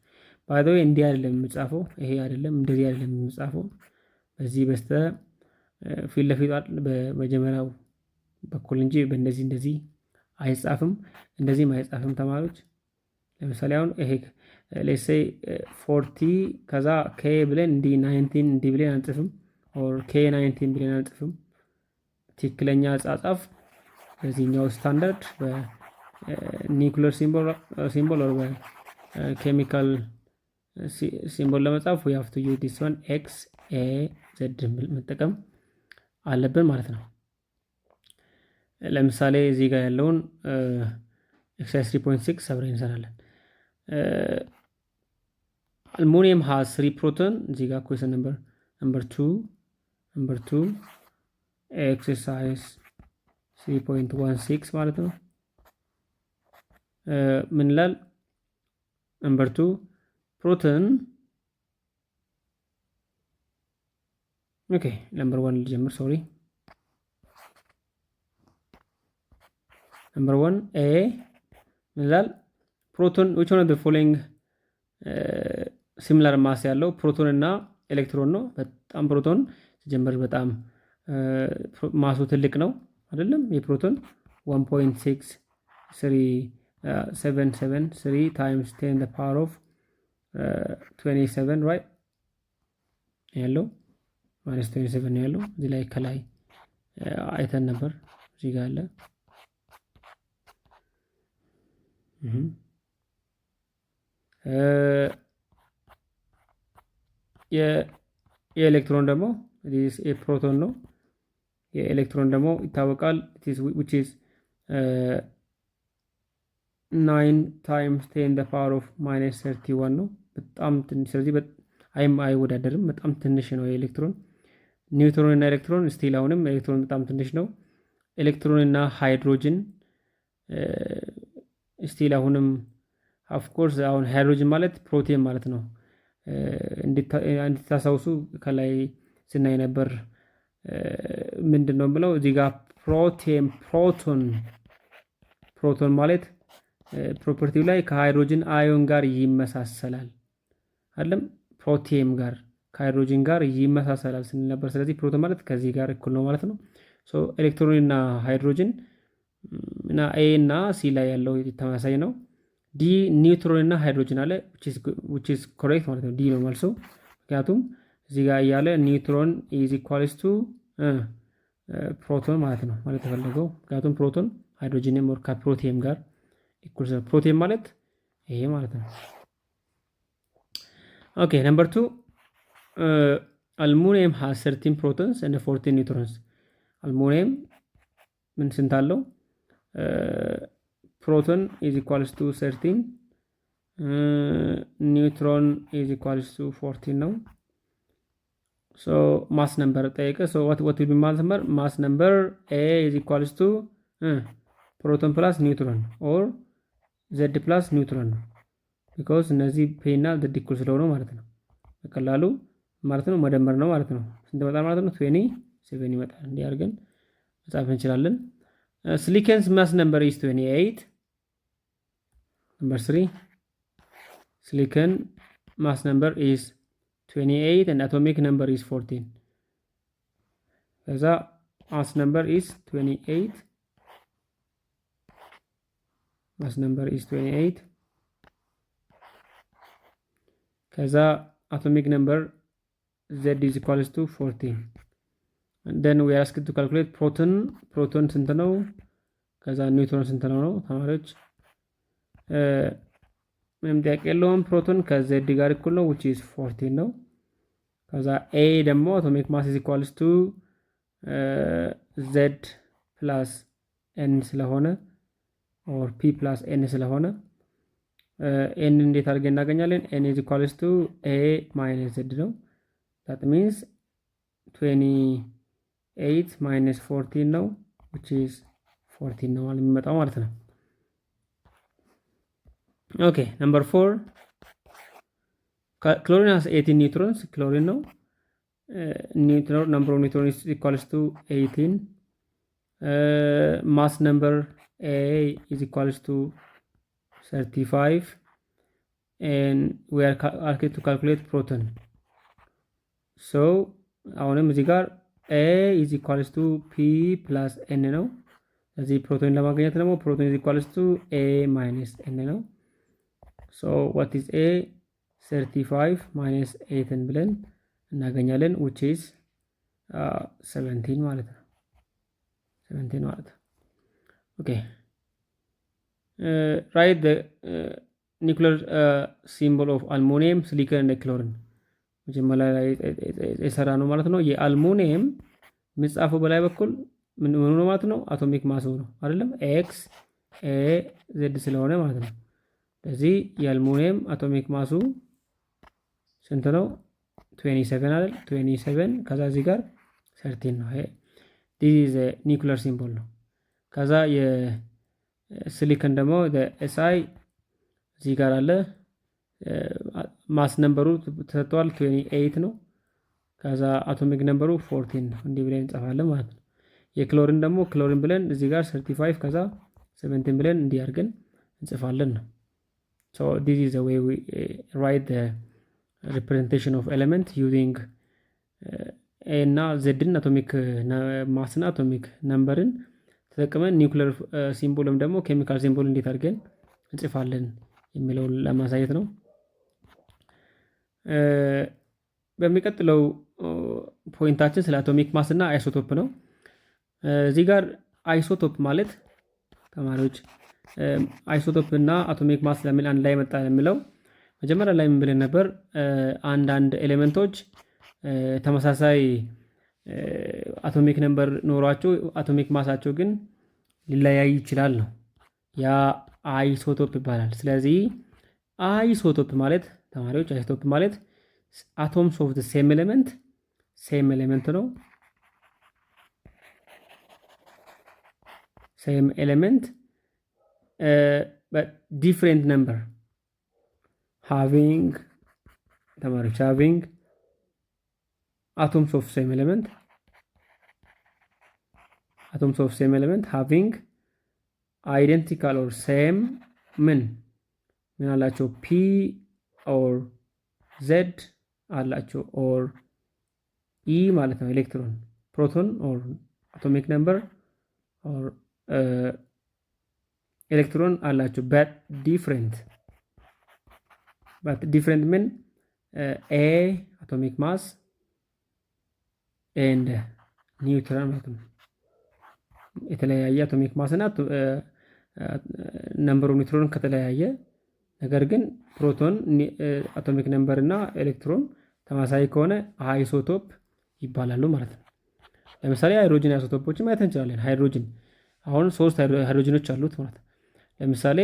ባይ ዘ ወይ እንዲህ አይደለም የሚጻፈው። ይሄ አይደለም እንደዚህ አይደለም የሚጻፈው። በዚህ በስተ ፊት ለፊት በመጀመሪያው በኩል እንጂ እንደዚህ አይጻፍም። እንደዚህም አይጻፍም ተማሪዎች። ለምሳሌ አሁን ይሄ ሌትስ ሴይ 40 ከዛ ኬ ብለን እንዲ 19 እንዲ ብለን አንጽፍም። ኦር ኬ 19 ብለን አንጽፍም። ትክክለኛ አጻጻፍ በዚህኛው ስታንዳርድ በኒውክሊየር ሲምቦል ኦር በኬሚካል ሲምቦል ለመጻፍ we have to use this one x a z መጠቀም አለብን ማለት ነው። ለምሳሌ እዚህ ጋር ያለውን ኤክሰርሳይዝ 3.6 አብረን እንሰራለን። አልሙኒየም has 3 ፕሮቶን እዚህ ጋር ኩዌስቸን ነምበር 2 ኤክሰርሳይዝ 3.16 ማለት ነው። ምን ይላል? ነምበር 2 ፕሮቶን ኦኬ ነምበር 1 ልጀምር ሶሪ ነምበር 1 ኤ ምን ይላል? ፕሮቶን which one of the following ሲሚላር ማስ ያለው ፕሮቶን እና ኤሌክትሮን ነው። በጣም ፕሮቶን ሲጀምር በጣም ማሱ ትልቅ ነው አይደለም? የፕሮቶን 1.63773 times 10 the power of 27 right ያለው ማይነስ 27 ነው ያለው። እዚህ ላይ ከላይ አይተን ነበር። እዚህ ጋር አለ የኤሌክትሮን ደግሞ የፕሮቶን ነው። የኤሌክትሮን ደግሞ ይታወቃል which is 9 times 10 the power of minus 31 ነው። በጣም ትንሽ። ስለዚህ አይወዳደርም። በጣም ትንሽ ነው የኤሌክትሮን። ኒውትሮን እና ኤሌክትሮን ስቲል አሁንም ኤሌክትሮን በጣም ትንሽ ነው። ኤሌክትሮን እና ሃይድሮጅን ስቲል አሁንም ኦፍ ኮርስ አሁን ሃይድሮጅን ማለት ፕሮቲን ማለት ነው። እንድታስታውሱ ከላይ ስናይ ነበር። ምንድነው ብለው እዚህ ጋር ፕሮቶን ማለት ፕሮፐርቲው ላይ ከሃይድሮጅን አዮን ጋር ይመሳሰላል አይደለም? ፕሮቲየም ጋር ከሃይድሮጅን ጋር ይመሳሰላል ስንል ነበር። ስለዚህ ፕሮቶን ማለት ከዚህ ጋር እኩል ነው ማለት ነው። ሶ ኤሌክትሮን እና ሃይድሮጅን እና ኤ እና ሲ ላይ ያለው ተመሳሳይ ነው። ዲ ኒውትሮን እና ሃይድሮጅን አለ which is correct ማለት ነው። ዲ ነው መልሱ። ምክንያቱም እዚህ ጋር እያለ ኒውትሮን is equals to ፕሮቶን ማለት ነው ማለት ተፈለገው። ምክንያቱም ፕሮቶን ሃይድሮጅንም ወር ከፕሮቲየም ጋር ኢኩል ነው። ፕሮቲየም ማለት ይሄ ማለት ነው። ኦኬ ነምበር 2 አልሙኒየም has 13 protons and 14 neutrons። አልሙኒየም ምን ስንት አለው? ፕሮቶን is equals to 13 ኒውትሮን is equals to 14 ነው። ሶ ማስ ነምበር ጠየቀ። ሶ what will be mass number A is equals to ፕሮቶን ፕላስ ኒውትሮን or Z ፕላስ ኒውትሮን ነው። ቢኮዝ እነዚህ ፔ እና Z ኢኩል ስለሆነ ማለት ነው። በቀላሉ ማለት ነው መደመር ነው ማለት ነው። ስንት ይመጣል ማለት ነው? 27 ይመጣል። እንዲህ አድርገን መጻፍ እንችላለን። ሲሊከንስ ማስ ነምበር is 28 number 3 silicon mass number is 28 and atomic number is 14 ከዛ mass number is 28 mass number is 28 ከዛ atomic number Z is equals to 14 and then we are asked to calculate proton ስንት ነው? ከዛ ኒውትሮን ስንት ነው? ተማሪዎች ምንም ጥያቄ የለውም። ፕሮቶን ከዜድ ጋር እኩል ነው which is 14 ነው። ከዛ A ደግሞ atomic mass is equals to Z plus N ስለሆነ or P plus N ስለሆነ ኤን እንዴት አድርገን እናገኛለን? ኤን ኢዝ ኢኳልስ ቱ ኤ ማይነስ ዜድ ነው። ዳት ሚንስ 28 ማይነስ 14 ነው which is 14 ነው ማለት የሚመጣው ማለት ነው። ኦኬ ነምበር 4 ክሎሪን has 18 ኒውትሮንስ ክሎሪን ነው። ኒውትሮን ነምበር ኦፍ ኒውትሮን is equals to 18 mass number A is equals to 35 and we are asked to calculate proton. So አሁንም እዚህ ጋር A is equals to P plus N ነው። እዚህ ፕሮቶን ለማግኘት ደግሞ ፕሮቶን is equals to A minus N ነው። So what is A? 35 minus 8 ብለን እናገኛለን which is 17 ማለት ነው። 17 ማለት ነው። Okay. Write the nuclear symbol of aluminum, silicon and chlorine. መጀመሪያ ላይ የሰራ ነው ማለት ነው። የአልሙኒየም የሚጻፈው በላይ በኩል ምን ነው ማለት ነው? አቶሚክ ማሱ ነው አይደለም? ኤክስ ኤ ዜድ ስለሆነ ማለት ነው። ስለዚህ የአልሙኒየም አቶሚክ ማሱ ስንት ነው? 27 አይደል? 27 ከዛ እዚህ ጋር 13 ነው። ይሄ this is a nuclear symbol ነው። ከዛ የሲሊከን ደግሞ ኤስአይ እዚህ ጋር አለ። ማስ ነምበሩ ተሰጥቷል 28 ነው። ከዛ አቶሚክ ነምበሩ 14 ነው። እንዲህ ብለን እንጽፋለን ማለት ነው። የክሎሪን ደግሞ ክሎሪን ብለን እዚህ ጋር 35 ከዛ 17 ብለን እንዲህ አድርገን እንጽፋለን ነው። So this is the way we write the representation of element using A እና Z አቶሚክ ማስ እና አቶሚክ ነምበርን ተጠቅመን ኒውክሌር ሲምቦል ወይም ደግሞ ኬሚካል ሲምቦል እንዴት አድርገን እንጽፋለን የሚለውን ለማሳየት ነው። በሚቀጥለው ፖይንታችን ስለ አቶሚክ ማስ እና አይሶቶፕ ነው። እዚህ ጋር አይሶቶፕ ማለት ተማሪዎች አይሶቶፕ እና አቶሚክ ማስ ለምን አንድ ላይ መጣ የሚለው መጀመሪያ ላይ ምን ብለን ነበር? አንዳንድ ኤሌመንቶች ተመሳሳይ አቶሚክ ነምበር ኖሯቸው አቶሚክ ማሳቸው ግን ሊለያይ ይችላል ነው። ያ አይሶቶፕ ይባላል። ስለዚህ አይሶቶፕ ማለት ተማሪዎች አይሶቶፕ ማለት አቶምስ ኦፍ ዘ ሴም ኤሌመንት ነው። ሴም ኤሌመንት but different number having ተማሪዎች having atoms of same element having identical or same ምን አላቸው? P or Z አላቸው or E ማለት ነው። ኤሌክትሮን ፕሮቶን or atomic number or ኤሌክትሮን አላቸው but different ምን A atomic mass and ኒውትሮን ማለት ነው። የተለያየ አቶሚክ ማስ እና ነምበሩ ኒውትሮን ከተለያየ ነገር ግን ፕሮቶን አቶሚክ ነምበር እና ኤሌክትሮን ተመሳሳይ ከሆነ አይሶቶፕ ይባላሉ ማለት ነው። ለምሳሌ ሃይድሮጅን አይሶቶፖችን ማየት እንችላለን። ሃይድሮጅን አሁን 3 ሃይድሮጅኖች አሉት ማለት ነው። ለምሳሌ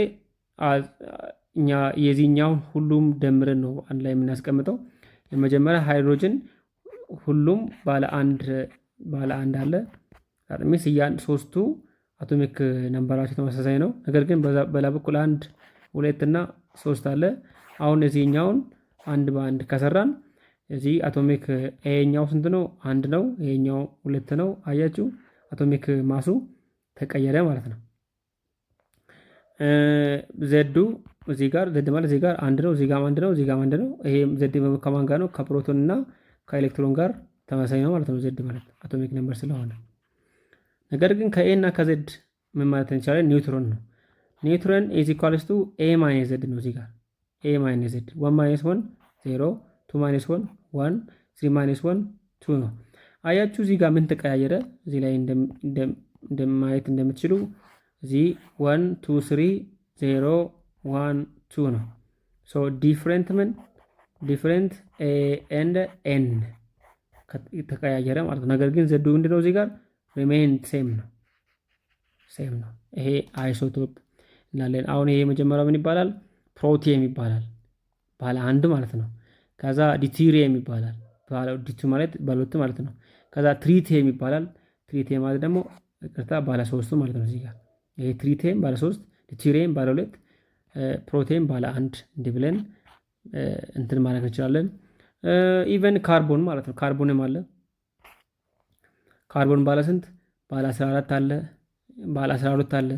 እኛ የዚህኛው ሁሉም ደምረን ነው አንድ ላይ የምናስቀምጠው። የመጀመሪያ ሃይድሮጅን ሁሉም ባለ አንድ አለ። ታጥሚስ ሶስቱ አቶሚክ ነምበራቸው ተመሳሳይ ነው። ነገር ግን በላ በኩል 1 2 እና 3 አለ። አሁን እዚህኛውን አንድ በአንድ ከሰራን እዚህ አቶሚክ ኤኛው ስንት ነው? 1 ነው። ይሄኛው 2 ነው። አያችሁ አቶሚክ ማሱ ተቀየረ ማለት ነው። ዘዱ እዚህ ጋር ዘድ ማለት እዚህ ጋር 1 ነው። እዚህ ጋር 1 ነው። እዚህ ጋር 1 ነው። ይሄ ዘድ ከማን ጋር ነው? ከፕሮቶን እና ከኤሌክትሮን ጋር ተመሳሳይ ነው ማለት ነው። ዘድ ማለት አቶሚክ ነምበር ስለሆነ። ነገር ግን ከኤ እና ከዘድ ምን ማለት እንችላለን? ኒውትሮን ነው። ኒውትሮን ኢዝ ኢኳልስ ቱ ኤ ማይነስ ዘድ ነው። እዚህ ጋር ኤ ማይነስ ዘድ 1 ማይነስ 1 0 2 ማይነስ 1 1 3 ማይነስ 1 2 ነው። አያችሁ እዚህ ጋር ምን ተቀያየረ? እዚህ ላይ እንደማየት እንደምትችሉ እዚህ 1 2 3 0 1 2 ነው። ሶ ዲፍረንት ኤ ኤንድ ኤን ተቀያየረ ማለት ነው። ነገር ግን ዘዱ ምንድነው? እዚህ ጋር ሪሜን ሴም ነው። ይሄ አይሶቶፕ እንላለን። አሁን ይሄ መጀመሪያው ምን ይባላል? ፕሮቲየም ይባላል፣ ባለ 1 ማለት ነው። ከዛ ዲቲሪየም ይባላል፣ ዲቱ ማለት ባለ 2 ማለት ነው። ከዛ ትሪቲየም ይባላል። ትሪቲየም ማለት ደግሞ ይቅርታ ባለ 3 ማለት ነው። እዚህ ጋር ይሄ ትሪቲየም ባለ 3፣ ዲቲሪየም ባለ 2፣ ፕሮቲየም ባለ 1 እንዲህ ብለን እንትን ማለት እንችላለን። ኢቨን ካርቦን ማለት ነው። ካርቦንም አለ። ካርቦን ባለ ስንት? ባለ 14 አለ፣ ባለ 12 አለ፣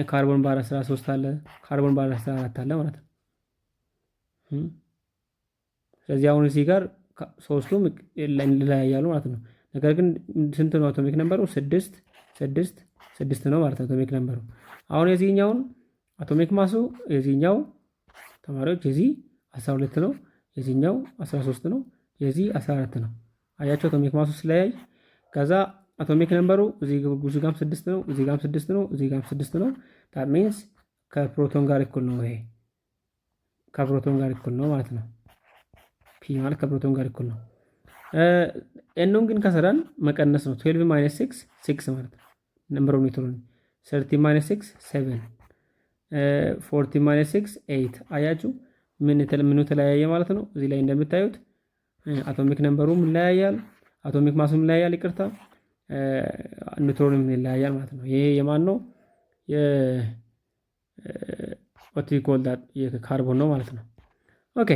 ካርቦን ባለ 13 አለ፣ ካርቦን ባለ 14 አለ ማለት ነው። ስለዚህ አሁን እዚህ ጋር ሶስቱም ይለያያሉ ማለት ነው። ነገር ግን ስንት ነው አቶሚክ ነምበሩ? 6 ነው ማለት ነው አቶሚክ ነምበሩ። አሁን የዚህኛውን አቶሚክ ማሱ የዚህኛው ተማሪዎች የዚህ 12 ነው፣ የዚህኛው 13 ነው፣ የዚህ 14 ነው። አያቸው አቶሚክ ማሱ ስለያይ። ከዛ አቶሚክ ነምበሩ እዚህ ጋርም 6 ነው፣ እዚህ ጋርም 6 ነው፣ እዚህ ጋርም 6 ነው። that means ከፕሮቶን ጋር እኩል ነው። ይሄ ከፕሮቶን ጋር እኩል ነው ማለት ነው። ፒ ማለት ከፕሮቶን ጋር እኩል ነው። ኤኑን ግን ከሰራን መቀነስ ነው። 12 ማይነስ 6 ማለት ነው ነምበር ኦፍ ኒውትሮን። 30 ማይነስ 6 7፣ 40 ማይነስ 6 8። አያችሁ ምኑ ተለያየ ማለት ነው። እዚህ ላይ እንደምታዩት አቶሚክ ነምበሩም ይለያያል፣ አቶሚክ ማሱም ይለያያል፣ ይቅርታ ኒውትሮንም ይለያያል ማለት ነው። ይሄ የማን ነው? የካርቦን ነው ማለት ነው። ኦኬ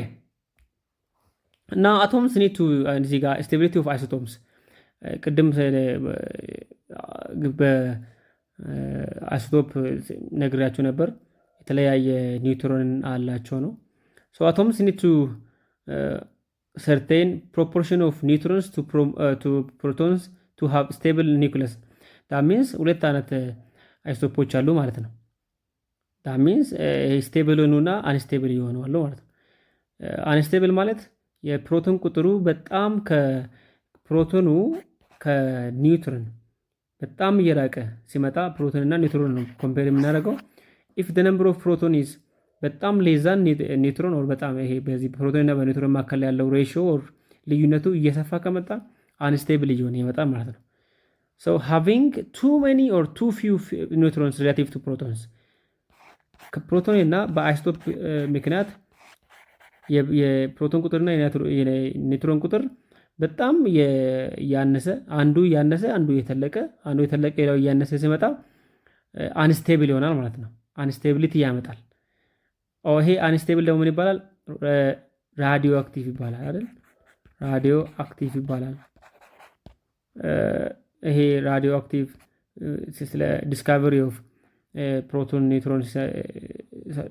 እና አቶምስ ኒድ ቱ እዚህ ጋር ስቴቢሊቲ ኦፍ አይሶቶምስ ቅድም በአይሶቶፕ ነግሬያቸው ነበር። የተለያየ ኒውትሮን አላቸው ነው። ሶ አቶምስ ኒድ ቱ ሰርቴን ፕሮፖርሽን ኦፍ ኒውትሮንስ ቱ ፕሮቶንስ ቱ ሃቭ ስቴብል ኒውክለስ። ዳት ሚንስ ሁለት አይነት አይሶቶፖች አሉ ማለት ነው። ዳት ሚንስ ስቴብል የሆኑና አንስቴብል የሆኑ አሉ ማለት ነው። አንስቴብል ማለት የፕሮቶን ቁጥሩ በጣም ከፕሮቶኑ ከኒውትሮን በጣም እየራቀ ሲመጣ ፕሮቶን እና ኒውትሮን ነው ኮምፔር የምናደርገው። ኢፍ ደ ነምበር ኦፍ ፕሮቶን ኢዝ በጣም ሌዛን ኒውትሮን ኦር በጣም ይሄ በዚህ ፕሮቶን እና በኒውትሮን መካከል ያለው ሬሽዮ ኦር ልዩነቱ እየሰፋ ከመጣ አንስቴብል እየሆነ ይመጣል ማለት ነው። ሶ ሃቪንግ ቱ ሜኒ ኦር ቱ ፊው ኒውትሮንስ ሪላቲቭ ቱ ፕሮቶንስ ከፕሮቶን እና በአይሶቶፕ ምክንያት የፕሮቶን ቁጥርና የኒውትሮን ቁጥር በጣም ያነሰ አንዱ ያነሰ አንዱ የተለቀ ሌላው እያነሰ ሲመጣ አንስቴብል ይሆናል ማለት ነው። አንስቴቢሊቲ ያመጣል። ይሄ አንስቴብል ደግሞ ምን ይባላል? ራዲዮ አክቲቭ ይባላል አይደል? ራዲዮ አክቲቭ ይባላል። ይሄ ራዲዮ አክቲቭ ስለ ዲስካቨሪ ኦፍ ፕሮቶን ኒውትሮን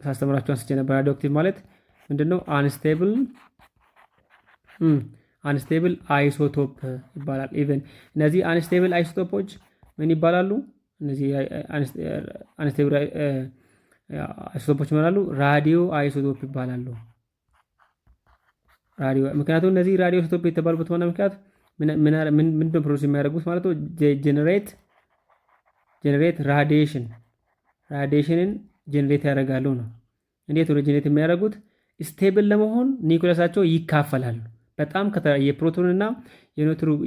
ሳስተምራችሁ አንስቼ ነበር። ራዲዮ አክቲቭ ማለት ምንድነው? አንስቴብል አይሶቶፕ ይባላል። ኢቨን እነዚህ አንስቴብል አይሶቶፖች ምን ይባላሉ? እነዚህ አንስቴብል አይሶቶፖች ይባላሉ፣ ራዲዮ አይሶቶፕ ይባላሉ። ምክንያቱም እነዚህ ራዲዮ አይሶቶፕ የተባሉበት ዋና ምክንያት ምንድነው? ፕሮዲውስ የሚያደርጉት ማለት ነው ጄኔሬት ራዲዬሽንን ጄኔሬት ያደርጋሉ ነው። እንዴት ወደ ጄኔሬት የሚያደርጉት? ስቴብል ለመሆን ኒውክለሳቸው ይካፈላሉ። በጣም የፕሮቶን እና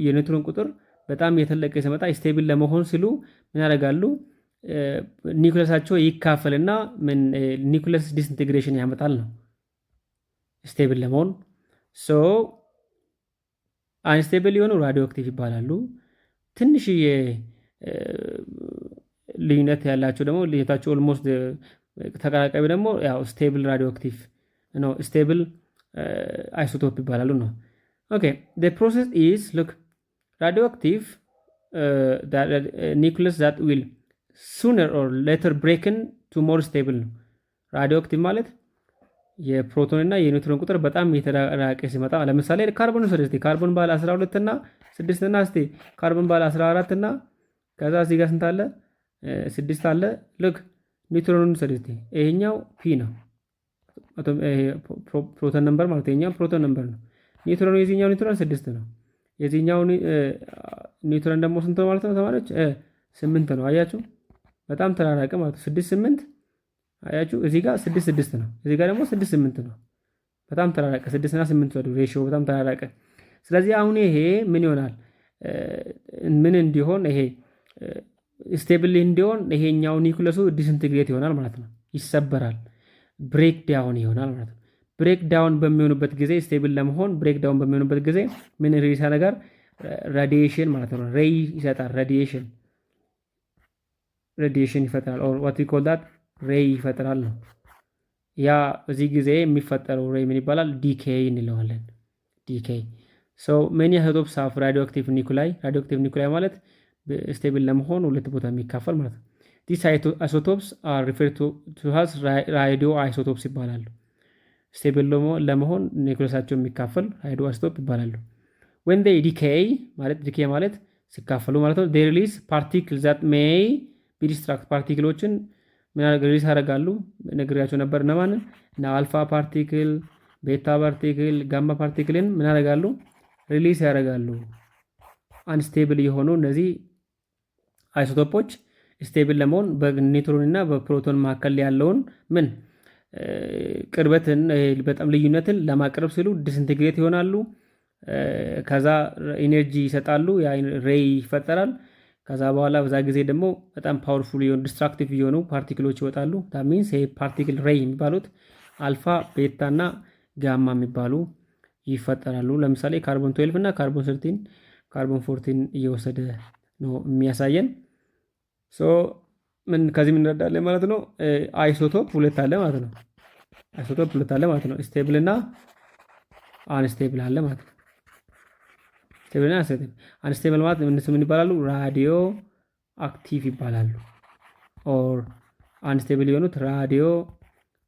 የኒውትሮን ቁጥር በጣም የተለቀ ሲመጣ ስቴብል ለመሆን ሲሉ ምን ያደርጋሉ? ኒውክለሳቸው ይካፈልና ኒውክለስ ዲስኢንቴግሬሽን ያመጣል ነው ስቴብል ለመሆን። ሶ አንስቴብል የሆኑ ራዲዮ አክቲቭ ይባላሉ። ትንሽዬ ልዩነት ያላቸው ደግሞ ልዩነታቸው ኦልሞስት ተቀራቃቢ ደግሞ ያው ስቴብል ራዲዮ አክቲቭ ነው፣ ስቴብል አይሶቶፕ ይባላሉ ነው። ኦኬ the process is look radioactive nucleus that will sooner or later break into more stable ነው። ራዲዮአክቲቭ ማለት የፕሮቶን እና የኒውትሮን ቁጥር በጣም የተራራቀ ሲመጣ፣ ለምሳሌ ካርቦን ወሰደስቲ ካርቦን ባለ 12 እና 6 እና እስቲ ካርቦን ባለ 14 እና ከዛ እዚህ ጋር ስንት አለ? 6 አለ። ልክ ኒውትሮኑን ወሰደስቲ ይሄኛው ፒ ነው ፕሮቶን ነምበር ማለት ነው። ፕሮቶን ነምበር ነው። ኒውትሮን የዚህኛው ኒውትሮን 6 ነው። የዚህኛው ኒውትሮን ደግሞ ስንት ነው ማለት ነው ተማሪዎች? 8 ነው። አያችሁ በጣም ተራራቀ ማለት ነው። 6 8 አያችሁ እዚህ ጋር 6 6 ነው። እዚህ ጋር ደግሞ 6 8 ነው። በጣም ተራራቀ። 6 እና 8 ወደ ሬሽዮ በጣም ተራራቀ። ስለዚህ አሁን ይሄ ምን ይሆናል? ምን እንዲሆን ይሄ ስቴብል እንዲሆን ይሄኛው ኒውክለሱ ዲስኢንቴግሬት ይሆናል ማለት ነው። ይሰበራል። ብሬክ ዳውን ይሆናል ማለት ነው። ብሬክ ዳውን በሚሆኑበት ጊዜ ስቴብል ለመሆን ብሬክ ዳውን በሚሆኑበት ጊዜ ምን ሪሊዝ ነገር ራዲዬሽን ማለት ነው። ሬይ ይሰጣል። ሬዲዬሽን ይፈጥራል። ኦር ዋት ዊ ኮል ዳት ሬይ ይፈጥራል ነው። ያ እዚህ ጊዜ የሚፈጠረው ሬይ ምን ይባላል? ዲኬይ እንለዋለን። ዲኬይ ሶ ሜኒ አይሶቶፕስ ኦፍ ራዲዮአክቲቭ ኒኩላይ። ራዲዮአክቲቭ ኒኩላይ ማለት ስቴብል ለመሆን ሁለት ቦታ የሚካፈል ማለት ነው። ዲስ አይሶቶፕስ አር ሪፈርድ ቱ አስ ራዲዮ አይሶቶፕስ ይባላሉ። ስቴብል ለመሆን ኒኩለሳቸው የሚካፈል ራዲዮ አይሶቶፕ ይባላሉ። when they decay ማለት ሲካፈሉ ማለት ነው። they release particles that may be destruct ፓርቲክሎችን ምን ሪሊዝ ያደርጋሉ? ነግሬያቸው ነበር። እነማንን? እና አልፋ ፓርቲክል፣ ቤታ ፓርቲክል፣ ጋማ ፓርቲክልን ምን ያደርጋሉ? ሪሊዝ ያደርጋሉ። አንስቴብል የሆኑ እነዚህ አይሶቶፖች ስቴብል ለመሆን በኒውትሮን እና በፕሮቶን መካከል ያለውን ምን ቅርበትን በጣም ልዩነትን ለማቅረብ ሲሉ ዲስኢንቴግሬት ይሆናሉ። ከዛ ኢነርጂ ይሰጣሉ። ያ ሬይ ይፈጠራል። ከዛ በኋላ በዛ ጊዜ ደግሞ በጣም ፓወርፉል የሆኑ ዲስትራክቲቭ የሆኑ ፓርቲክሎች ይወጣሉ። ሚንስ ፓርቲክል ሬይ የሚባሉት አልፋ፣ ቤታ እና ጋማ የሚባሉ ይፈጠራሉ። ለምሳሌ ካርቦን 12 እና ካርቦን 13 ካርቦን 14 እየወሰደ ነው የሚያሳየን። ሶ ምን ከዚህ ምን እንረዳለን ማለት ነው? አይሶቶፕ ሁለት አለ ማለት ነው። አይሶቶፕ ሁለት አለ ማለት ነው። ስቴብል እና አንስቴብል አለ ማለት ነው። ስቴብል እና አንስቴብል ማለት እነሱ ምን ይባላሉ? ራዲዮ አክቲቭ ይባላሉ። ኦር አንስቴብል የሆኑት ራዲዮ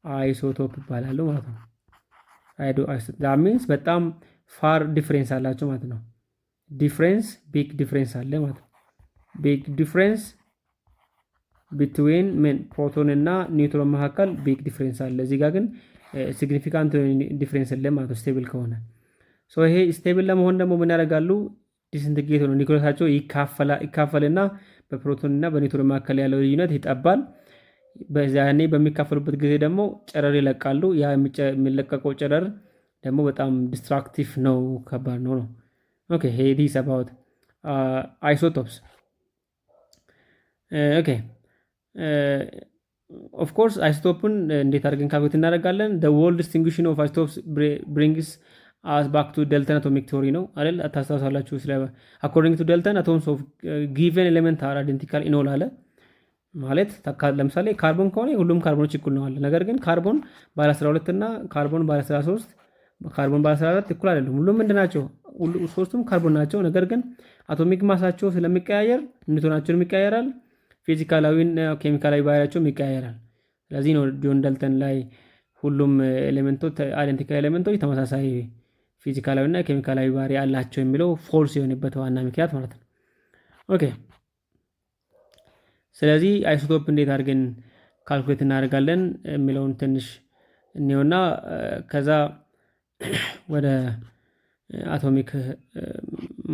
አይሶቶፕ ይባላሉ ማለት ነው። ራዲዮ አይሶቶፕ ዳት ሚንስ በጣም ፋር ዲፍሬንስ አላቸው ማለት ነው። ቢግ ዲፍሬንስ አለ ማለት ነው። ቢግ ዲፍሬንስ ቢትዊን ምን ፕሮቶን እና ኒውትሮን መካከል ቢግ ዲፍሬንስ አለ። እዚህ ጋር ግን ሲግኒፊካንት ዲፍሬንስ የለም ማለት ነው ስቴብል ከሆነ። ሶ ይሄ ስቴብል ለመሆን ደግሞ ምን ያደርጋሉ? ዲስኢንቴግሬት ነው። ኒውክሊየሳቸው ይካፈልና በፕሮቶን እና በኒውትሮን መካከል ያለው ልዩነት ይጠባል። በዚያኔ በሚካፈሉበት ጊዜ ደግሞ ጨረር ይለቃሉ። ያ የሚለቀቀው ጨረር ደግሞ በጣም ዲስትራክቲቭ ነው፣ ከባድ ነው። ኦኬ ሄ ዲስ አባውት አይሶቶፕስ ኦኬ ኦፍ ኮርስ አይሶቶፕን እንዴት አድርገን ካልኩሌት እናደርጋለን? the world distinguishing of isotopes brings us back to Dalton atomic theory ነው አይደል? ታስታውሳላችሁ። ስለ according to Dalton atoms of given element are identical in all አለ ማለት ለምሳሌ ካርቦን ከሆነ ሁሉም ካርቦኖች እኩል ነው አለ። ነገር ግን ካርቦን ባለ 12 እና ካርቦን ባለ 13 ካርቦን ባለ 14 እኩል አይደሉም። ሁሉም ምንድናቸው? ሶስቱም ካርቦን ናቸው። ነገር ግን አቶሚክ ማሳቸው ስለሚቀያየር ኒውትሮናቸውን ይቀያየራል። ፊዚካላዊና ኬሚካላዊ ባህሪያቸውም ይቀያየራል። ስለዚህ ነው ጆን ዳልተን ላይ ሁሉም ኤሌመንቶች አይደንቲካል ኤሌመንቶች ተመሳሳይ ፊዚካላዊና ኬሚካላዊ ባህሪ አላቸው የሚለው ፎልስ የሆነበት ዋና ምክንያት ማለት ነው። ኦኬ ስለዚህ አይሶቶፕ እንዴት አድርገን ካልኩሌት እናደርጋለን የሚለውን ትንሽ እንየውና ከዛ ወደ አቶሚክ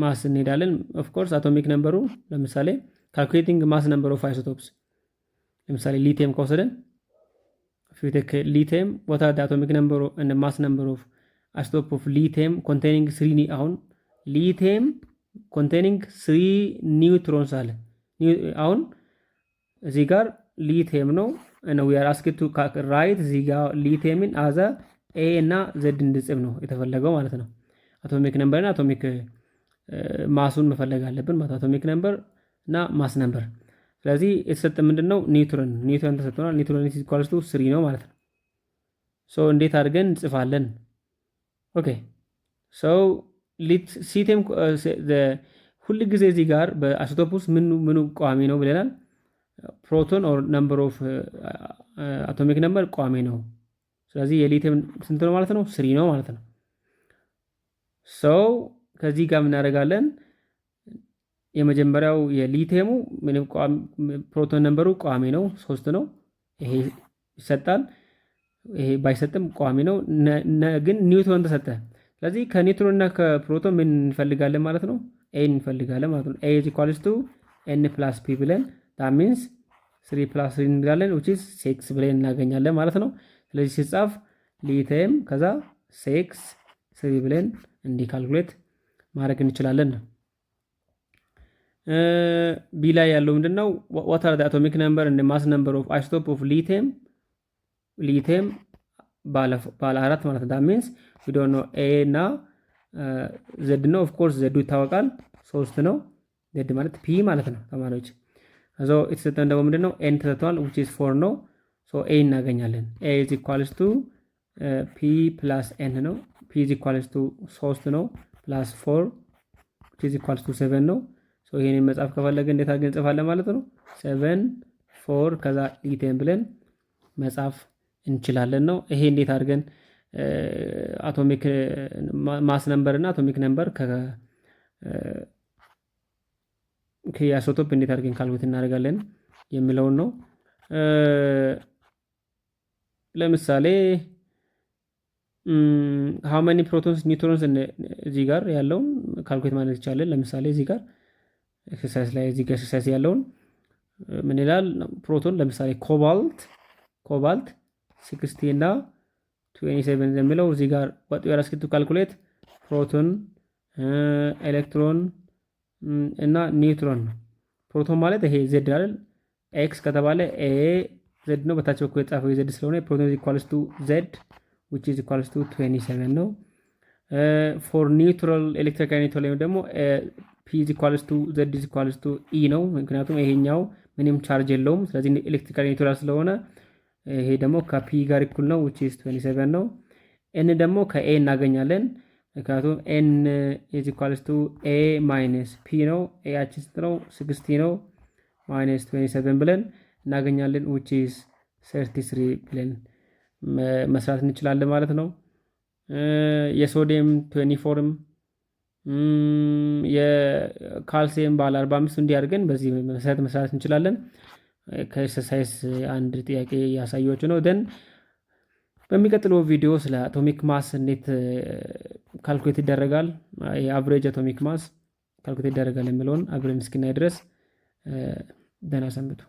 ማስ እንሄዳለን። ኦፍ ኮርስ አቶሚክ ነምበሩ ለምሳሌ ካልኩሌቲንግ ማስ ነምበር ኦፍ አይሶቶፕስ ለምሳሌ ሊቲየም ከወሰደን ፊቴክ ሊቲየም what are the atomic number and the mass number of isotope of lithium containing 3 አሁን ሊቲየም containing 3 ኒውትሮንስ አለ። አሁን እዚህ ጋር ሊቲየም ነው and we are asked to write እዚህ ጋር ሊቲየምን as a እና z እንድጽፍ ነው የተፈለገው ማለት ነው። አቶሚክ ነምበር እና አቶሚክ ማሱን መፈለግ አለብን ማለት አቶሚክ ነምበር እና ማስ ነምበር። ስለዚህ የተሰጠ ምንድነው? ኒውትሮን ተሰጥቶናል። ኒውትሮን ኢዝ ኢኳልስ ቱ 3 ነው ማለት ነው። ሶ እንዴት አድርገን እንጽፋለን? ኦኬ ሶ ሲቴም ሁሉ ጊዜ እዚህ ጋር በአይሶቶፕ ውስጥ ምኑ ቋሚ ነው ብለናል? ፕሮቶን ኦር ነምበር ኦፍ አቶሚክ ነምበር ቋሚ ነው። ስለዚህ የሊቲየም ስንት ነው ማለት ነው? 3 ነው ማለት ነው። ሶ ከዚህ ጋር ምን እናደርጋለን? የመጀመሪያው የሊቲየሙ ምንም ፕሮቶን ነምበሩ ቋሚ ነው 3 ነው። ይሄ ይሰጣል። ይሄ ባይሰጥም ቋሚ ነው። ግን ኒውትሮን ተሰጠ። ስለዚህ ከኒውትሮን እና ከፕሮቶን ምን እንፈልጋለን ማለት ነው? ኤ እንፈልጋለን ማለት ነው። ኤ is equals to n plus p ብለን that means 3 plus 3 እንላለን which is 6 ብለን እናገኛለን ማለት ነው። ስለዚህ ሲጻፍ ሊቲየም ከዛ 6 3 ብለን እንዲህ ካልኩሌት ማድረግ እንችላለን ነው። ቢ ላይ ያለው ምንድነው? what are the atomic number and the mass number of isotope of lithium ባለ 4 ማለት ነው። ዳሚንስ ዊ ዶንት ኖ ኤ እና ዘድ ነው። ኦፍ ኮርስ ዘዱ ይታወቃል 3 ነው። ዘድ ማለት ፒ ማለት ነው ተማሪዎች። እዛው የተሰጠን ደግሞ ምንድነው ኤን ተሰጥቷል which is 4 ነው። ሶ ኤ እናገኛለን። ኤ is equals to ፒ ፕላስ ኤን ነው። ፒ is equals to 3 ነው ፕላስ 4 which is equals to 7 ነው። ሶ ይሄንን መጻፍ ከፈለገ እንዴት አድርገን እንጽፋለን ማለት ነው 7 4 ከዛ ኢቴን ብለን መጻፍ እንችላለን ነው። ይሄ እንዴት አድርገን አቶሚክ ማስ ነምበር እና አቶሚክ ነምበር ከአይሶቶፕ እንዴት አድርገን ካልኩሌት እናደርጋለን የሚለውን ነው። ለምሳሌ how many protons neutrons እዚህ ጋር ያለውን ካልኩሌት ማለት ይቻላል። ለምሳሌ እዚህ ጋር ኤክሰርሳይዝ ላይ እዚህ ጋር ኤክሰርሳይዝ ያለውን ምን ይላል? ፕሮቶን ለምሳሌ ኮባልት 60 እና 27 የሚለው እዚህ ጋር what we are asked to calculate ፕሮቶን ኤሌክትሮን እና ኒውትሮን ነው። ፕሮቶን ማለት ይሄ ዜድ አይደል? ኤክስ ከተባለ ኤ ዜድ ነው። በታች በኩል የጻፈው ዜድ ስለሆነ ፕሮቶን ኢኳልስ ቱ ዜድ which is equals to 27 ነው። for neutral electrical neutral ደግሞ p is equals to z is equals to e ነው። ምክንያቱም ይሄኛው ምንም ቻርጅ የለውም። ስለዚህ ኤሌክትሪካል ኒውትራል ስለሆነ ይሄ ደግሞ ከp ጋር እኩል ነው which is 27 ነው። n ደግሞ ከa እናገኛለን። ምክንያቱም n is equals to a minus p ነው። a ያችን ስንት ነው? 60 ነው minus 27 ብለን እናገኛለን which is 33 ብለን መስራት እንችላለን ማለት ነው። የሶዲየም 24ም የካልሲየም ባለ 45 እንዲያርገን በዚህ መሰረት መስራት እንችላለን። ከኤክሰርሳይዝ አንድ ጥያቄ ያሳያችሁ ነው። ደን በሚቀጥለው ቪዲዮ ስለ አቶሚክ ማስ እንዴት ካልኩሌት ይደረጋል፣ የአቨሬጅ አቶሚክ ማስ ካልኩሌት ይደረጋል የሚለውን አብረን እስኪናይ ድረስ ደህና ሰንብቱ።